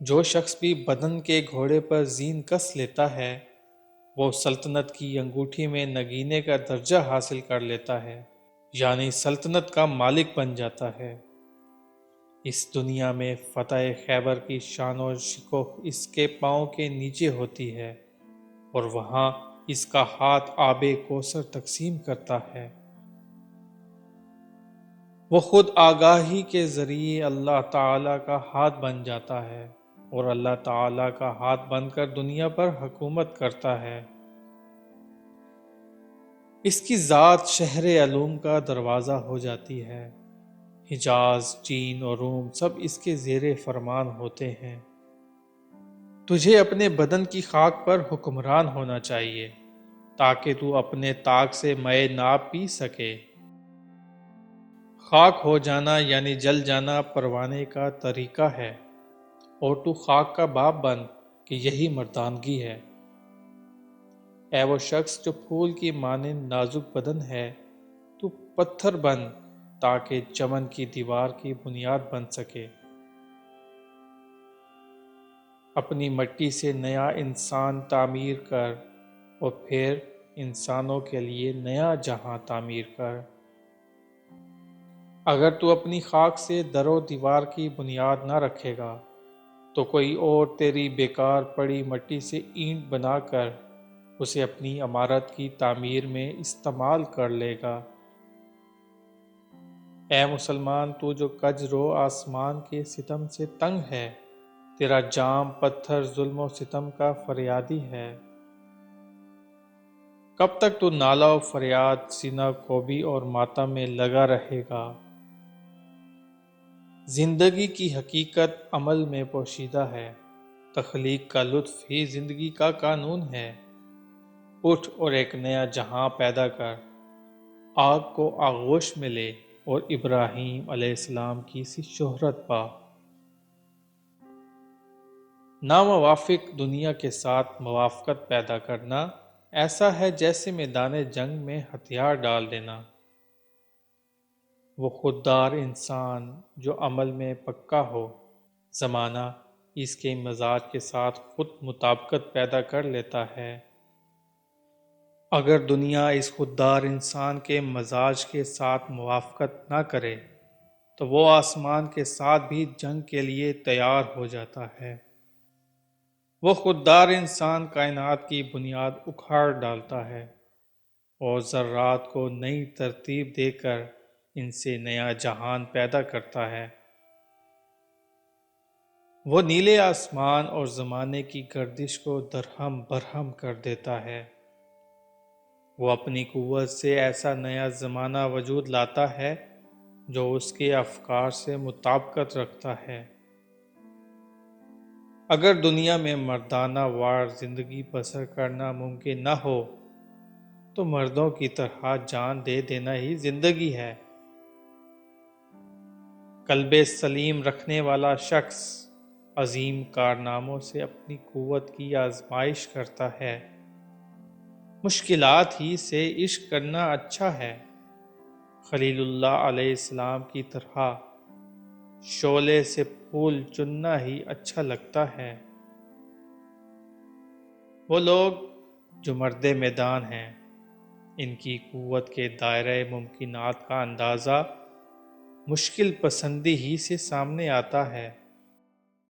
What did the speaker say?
جو شخص بھی بدن کے گھوڑے پر زین کس لیتا ہے وہ سلطنت کی انگوٹھی میں نگینے کا درجہ حاصل کر لیتا ہے، یعنی سلطنت کا مالک بن جاتا ہے۔ اس دنیا میں فتح خیبر کی شان و شکوہ اس کے پاؤں کے نیچے ہوتی ہے، اور وہاں اس کا ہاتھ آب کوثر تقسیم کرتا ہے۔ وہ خود آگاہی کے ذریعے اللہ تعالیٰ کا ہاتھ بن جاتا ہے اور اللہ تعالیٰ کا ہاتھ بن کر دنیا پر حکومت کرتا ہے۔ اس کی ذات شہر علوم کا دروازہ ہو جاتی ہے۔ حجاز، چین اور روم سب اس کے زیر فرمان ہوتے ہیں۔ تجھے اپنے بدن کی خاک پر حکمران ہونا چاہیے تاکہ تو اپنے طاق سے مے ناب پی سکے۔ خاک ہو جانا یعنی جل جانا پروانے کا طریقہ ہے، اور تو خاک کا باپ بن کہ یہی مردانگی ہے۔ اے وہ شخص جو پھول کی مانند نازک بدن ہے، تو پتھر بن تاکہ چمن کی دیوار کی بنیاد بن سکے۔ اپنی مٹی سے نیا انسان تعمیر کر اور پھر انسانوں کے لیے نیا جہاں تعمیر کر۔ اگر تو اپنی خاک سے در و دیوار کی بنیاد نہ رکھے گا تو کوئی اور تیری بیکار پڑی مٹی سے اینٹ بنا کر اسے اپنی عمارت کی تعمیر میں استعمال کر لے گا۔ اے مسلمان، تو جو کج رو آسمان کے ستم سے تنگ ہے، تیرا جام پتھر ظلم و ستم کا فریادی ہے۔ کب تک تو نالہ و فریاد، سینہ کوبی اور ماتم میں لگا رہے گا؟ زندگی کی حقیقت عمل میں پوشیدہ ہے، تخلیق کا لطف ہی زندگی کا قانون ہے۔ اٹھ اور ایک نیا جہاں پیدا کر، آگ کو آغوش میں لے اور ابراہیم علیہ السلام کی سی شہرت پا۔ ناموافق دنیا کے ساتھ موافقت پیدا کرنا ایسا ہے جیسے میدان جنگ میں ہتھیار ڈال دینا۔ وہ خوددار انسان جو عمل میں پکا ہو، زمانہ اس کے مزاج کے ساتھ خود مطابقت پیدا کر لیتا ہے۔ اگر دنیا اس خوددار انسان کے مزاج کے ساتھ موافقت نہ کرے تو وہ آسمان کے ساتھ بھی جنگ کے لیے تیار ہو جاتا ہے۔ وہ خوددار انسان کائنات کی بنیاد اکھاڑ ڈالتا ہے اور ذرات کو نئی ترتیب دے کر ان سے نیا جہان پیدا کرتا ہے۔ وہ نیلے آسمان اور زمانے کی گردش کو درہم برہم کر دیتا ہے۔ وہ اپنی قوت سے ایسا نیا زمانہ وجود لاتا ہے جو اس کے افکار سے مطابقت رکھتا ہے۔ اگر دنیا میں مردانہ وار زندگی بسر کرنا ممکن نہ ہو تو مردوں کی طرح جان دے دینا ہی زندگی ہے۔ قلب سلیم رکھنے والا شخص عظیم کارناموں سے اپنی قوت کی آزمائش کرتا ہے۔ مشکلات ہی سے عشق کرنا اچھا ہے، خلیل اللہ علیہ السلام کی طرح شعلے سے پھول چننا ہی اچھا لگتا ہے۔ وہ لوگ جو مرد میدان ہیں، ان کی قوت کے دائرۂ ممکنات کا اندازہ مشکل پسندی ہی سے سامنے آتا ہے۔